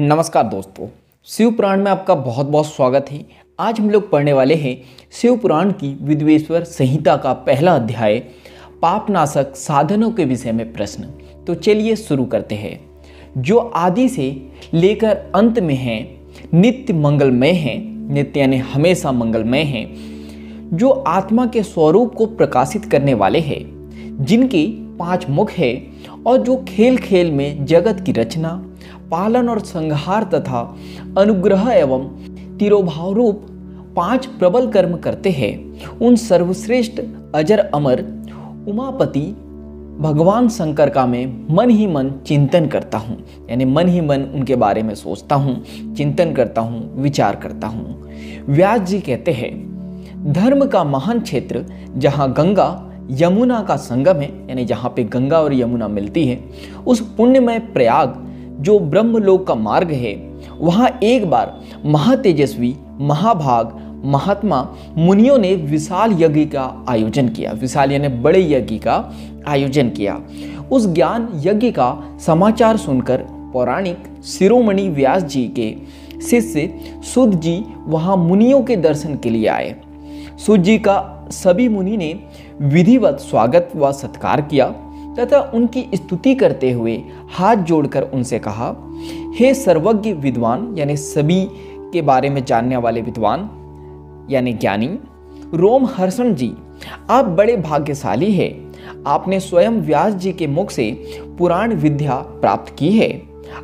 नमस्कार दोस्तों, शिव पुराण में आपका बहुत बहुत स्वागत है। आज हम लोग पढ़ने वाले हैं शिव पुराण की विद्वेश्वर संहिता का पहला अध्याय पापनाशक साधनों के विषय में प्रश्न। तो चलिए शुरू करते हैं। जो आदि से लेकर अंत में हैं, नित्य मंगलमय हैं, नित्य यानी हमेशा मंगलमय हैं, जो आत्मा के स्वरूप को प्रकाशित करने वाले हैं, जिनके 5 मुख है और जो खेल खेल में जगत की रचना, पालन और संहार तथा अनुग्रह एवं तिरोभाव रूप 5 प्रबल कर्म करते हैं, उन सर्वश्रेष्ठ अजर अमर उमापति भगवान शंकर का मैं मन ही मन चिंतन करता हूँ। यानी मन ही मन उनके बारे में सोचता हूँ, चिंतन करता हूँ, विचार करता हूँ। व्यास जी कहते हैं, धर्म का महान क्षेत्र जहाँ गंगा यमुना का संगम है, यानी जहाँ पे गंगा और यमुना मिलती है, उस पुण्यमय प्रयाग जो ब्रह्मलोक का मार्ग है, वहाँ एक बार महातेजस्वी महाभाग महात्मा मुनियों ने विशाल यज्ञ का आयोजन किया। विशाल यानी बड़े यज्ञ का आयोजन किया। उस ज्ञान यज्ञ का समाचार सुनकर पौराणिक शिरोमणि व्यास जी के शिष्य सुध जी वहाँ मुनियों के दर्शन के लिए आए। सुध जी का सभी मुनि ने विधिवत स्वागत व सत्कार किया तथा उनकी स्तुति करते हुए हाथ जोड़कर उनसे कहा, हे सर्वज्ञ विद्वान यानी सभी के बारे में जानने वाले विद्वान यानी ज्ञानी रोमहर्षण जी, आप बड़े भाग्यशाली हैं। आपने स्वयं व्यास जी के मुख से पुराण विद्या प्राप्त की है।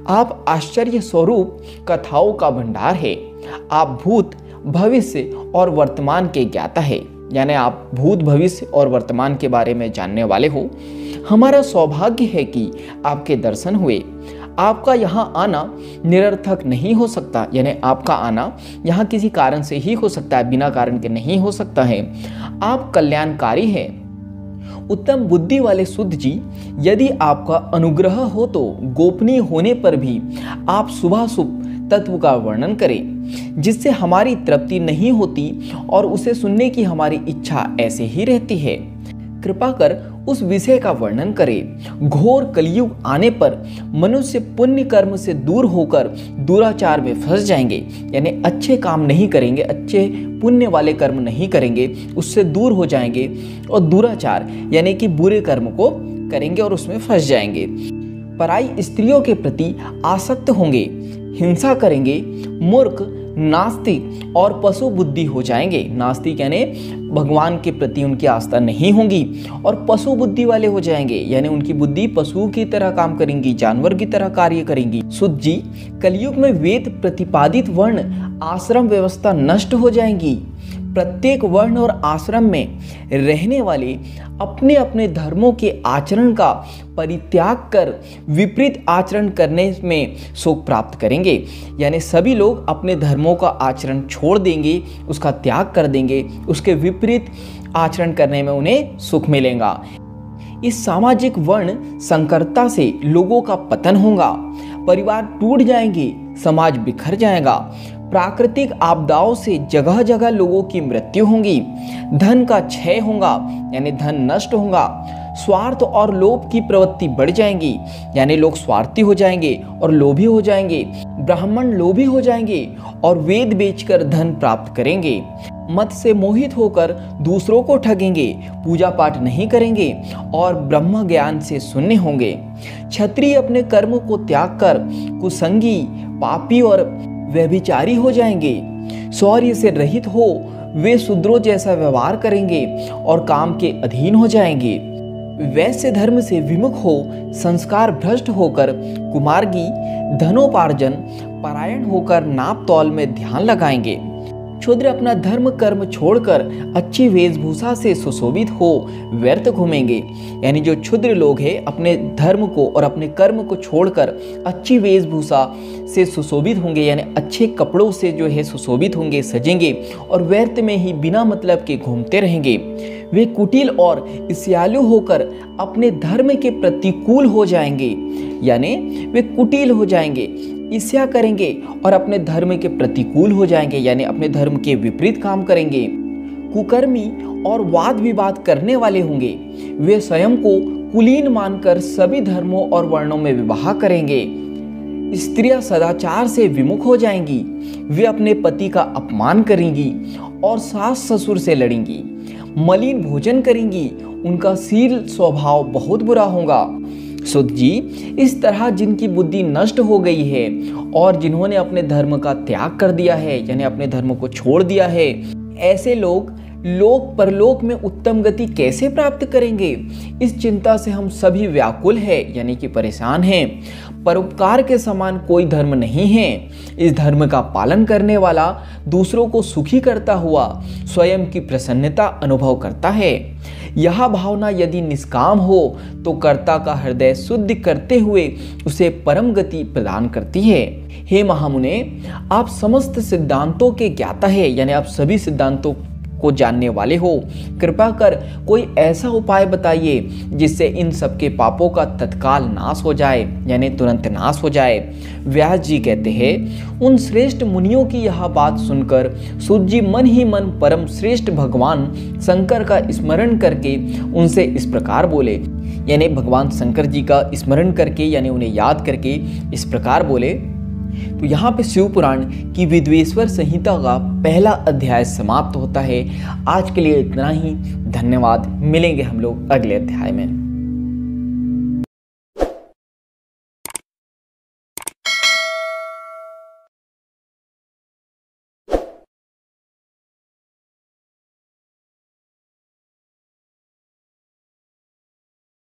आप आश्चर्य स्वरूप कथाओं का भंडार है। आप भूत भविष्य और वर्तमान के ज्ञाता है, यानी आप भूत भविष्य और वर्तमान के बारे में जानने वाले हो। हमारा सौभाग्य है कि आपके दर्शन हुए। आपका यहाँ आना निरर्थक नहीं हो सकता, यानी आपका आना यहाँ किसी कारण से ही हो सकता है, बिना कारण के नहीं हो सकता है। आप कल्याणकारी हैं। उत्तम बुद्धि वाले सुध जी, यदि आपका अनुग्रह हो तो गोपनीय होने पर भी आप शुभाशुभ तत्व का वर्णन करें, जिससे हमारी तृप्ति नहीं होती और उसे सुनने की हमारी इच्छा ऐसे ही रहती है। कृपा कर उस विषय का वर्णन करें। घोर कलयुग आने पर मनुष्य पुण्य कर्म से दूर होकर दुराचार में फंस जाएंगे, यानी अच्छे काम नहीं करेंगे, अच्छे पुण्य वाले कर्म नहीं करेंगे, उससे दूर हो जाएंगे और दुराचार यानी कि बुरे कर्म को करेंगे और उसमें फंस जाएंगे। पराई स्त्रियों के प्रति आसक्त होंगे, हिंसा करेंगे, मूर्ख, नास्तिक और पशु बुद्धि हो जाएंगे। नास्तिक यानी भगवान के प्रति उनकी आस्था नहीं होगी और पशु बुद्धि वाले हो जाएंगे, यानी उनकी बुद्धि पशुओं की तरह काम करेंगी, जानवर की तरह कार्य करेंगी। सुध जी, कलयुग में वेद प्रतिपादित वर्ण आश्रम व्यवस्था नष्ट हो जाएंगी। प्रत्येक वर्ण और आश्रम में रहने वाले अपने अपने धर्मों के आचरण का परित्याग कर विपरीत आचरण करने में सुख प्राप्त करेंगे, यानी सभी लोग अपने धर्मों का आचरण छोड़ देंगे, उसका त्याग कर देंगे, उसके विपरीत आचरण करने में उन्हें सुख मिलेगा। इस सामाजिक वर्ण संकरता से लोगों का पतन होगा, परिवार टूट जाएंगे, समाज बिखर जाएगा, प्राकृतिक आपदाओं से जगह जगह लोगों की मृत्यु होगी, धन का क्षय होगा यानी धन नष्ट होगा, स्वार्थ और लोभ की प्रवृत्ति बढ़ जाएंगी, यानी लोग स्वार्थी हो जाएंगे और लोभी हो जाएंगे, ब्राह्मण लोभी हो जाएंगे और वेद बेचकर धन प्राप्त करेंगे, मत से मोहित होकर दूसरों को ठगेंगे, पूजा पाठ नहीं करेंगे और ब्रह्म ज्ञान से शून्य होंगे। क्षत्रिय अपने कर्म को त्याग कर कुसंगी, पापी और व्यभिचारी हो जाएंगे। शौर्य से रहित हो वे शूद्रों जैसा व्यवहार करेंगे और काम के अधीन हो जाएंगे। वैश्य धर्म से विमुख हो संस्कार भ्रष्ट होकर कुमार्गी, धनोपार्जन परायण होकर नाप तौल में ध्यान लगाएंगे। क्षुद्र अपना धर्म कर्म छोड़कर अच्छी वेशभूषा से सुशोभित हो व्यर्थ घूमेंगे, यानी जो क्षुद्र लोग हैं अपने धर्म को और अपने कर्म को छोड़कर अच्छी वेशभूषा से सुशोभित होंगे, यानी अच्छे कपड़ों से जो है सुशोभित होंगे, सजेंगे और व्यर्थ में ही बिना मतलब के घूमते रहेंगे। वे कुटिल और ईर्ष्यालु होकर अपने धर्म के प्रतिकूल हो जाएंगे, यानी वे कुटिल हो जाएंगे, ईर्ष्या करेंगे और अपने धर्म के प्रतिकूल हो जाएंगे, यानी अपने धर्म के विपरीत काम करेंगे। कुकर्मी और वाद विवाद करने वाले होंगे। वे स्वयं को कुलीन मानकर सभी धर्मों और वर्णों में विवाह करेंगे। स्त्रियां सदाचार से विमुख हो जाएंगी, वे अपने पति का अपमान करेंगी और सास ससुर से लड़ेंगी, मलिन भोजन करेंगी, उनका शील स्वभाव बहुत बुरा होगा। सुत जी, इस तरह जिनकी बुद्धि नष्ट हो गई है और जिन्होंने अपने धर्म का त्याग कर दिया है, यानी अपने धर्म को छोड़ दिया है, ऐसे लोग लोक परलोक में उत्तम गति कैसे प्राप्त करेंगे? इस चिंता से हम सभी व्याकुल हैं, यानी कि परेशान हैं। परोपकार के समान कोई धर्म नहीं है। इस धर्म का पालन करने वाला दूसरों को सुखी करता हुआ स्वयं की प्रसन्नता अनुभव करता है। यह भावना यदि निष्काम हो तो कर्ता का हृदय शुद्ध करते हुए उसे परम गति प्रदान करती है। हे महामुने, आप समस्त सिद्धांतों के ज्ञाता है, यानी आप सभी सिद्धांतों को जानने वाले हो। कृपा कर कोई ऐसा उपाय बताइए जिससे इन सबके पापों का तत्काल नाश हो जाए, यानी तुरंत नाश हो जाए। व्यास जी कहते हैं, उन श्रेष्ठ मुनियों की यह बात सुनकर सूत जी मन ही मन परम श्रेष्ठ भगवान शंकर का स्मरण करके उनसे इस प्रकार बोले, यानी भगवान शंकर जी का स्मरण करके, यानी उन्हें याद करके इस प्रकार बोले। तो यहाँ पे शिव पुराण की विद्वेश्वर संहिता का पहला अध्याय समाप्त होता है। आज के लिए इतना ही। धन्यवाद। मिलेंगे हम लोग अगले अध्याय में।